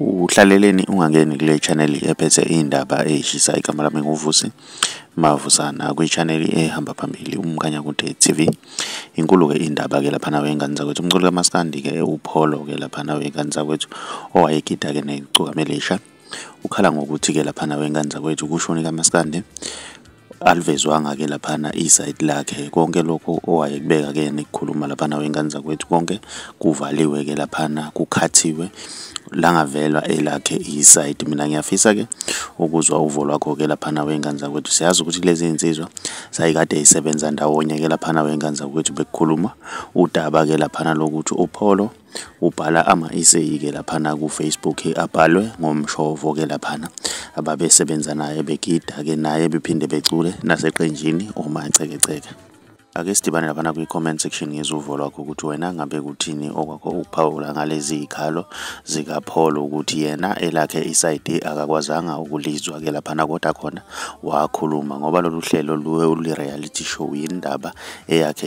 Uhlaleleni ungangeni kule channel ephethe indaba ezishisa. Igama lami nguVusi Mavusana kwi channel ehamba phambili uMkhanyakude TV. Inkulu ke indaba ke lapha nawe ingane zakwethu umculo kaMaskandi ke uPholo ke lapha nawe ingane zakwethu owayegida ke necukamelisha ukhala ngokuthi ke lapha nawe ingane zakwethu kushoni kaMaskandi alivezwanga ke laphana iside lakhe. Konke lokho owayekubeka ke nekukhuluma laphana wengane zakwethu konke kuvaliwe ke laphana kukhathiwe langavelwa elakhe iside. Mina ngiyafisa ke ukuzwa uvo lwakho ke laphana wengane zakwethu. Siyazi ukuthi lezi insizwa sayikade isebenza ndawonye ke laphana wengane zakwethu bekukhuluma udaba ke laphana lokuthi uPholo ubhala ama-essay ke laphana ku Facebook abhalwe ngomshovo ke laphana ababesebenza naye begida ke naye bephinde becule naseqenjini uma ecekeceke. Ake sidibane lapha kwi comment section ngezuvo lwakho ukuthi wena ngabe kuthini okwakho ukuphawula ngalezi ikhalo zika Pholo ukuthi yena elakhe iside akakwazanga ukulizwa ke lapha kodwa khona wakhuluma ngoba lolu hlelo luwe uli reality show indaba eyakhe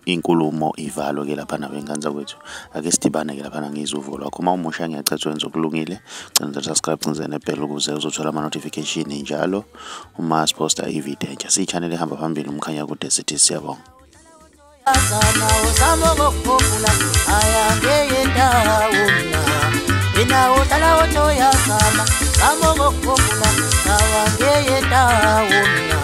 inkulumo ivalo ke lapha wengane zakwethu. Ake sidibane ke lapha ngezuvo lwakho. Uma umusha ngiyacela wenza okulungile cenza subscribe cenza nebell ukuze uzothola ama notification njalo uma siposta ivideo entsha. Si channel ehamba phambili uMkhanyakude sithi siyabonga. Sana usamo ngokupula ayangeyenda wona ina utala woto ya sana samo ngokupula awangeyenda wona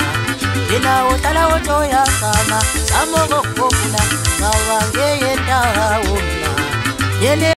ina utala woto ya sana samo ngokupula awangeyenda wona yele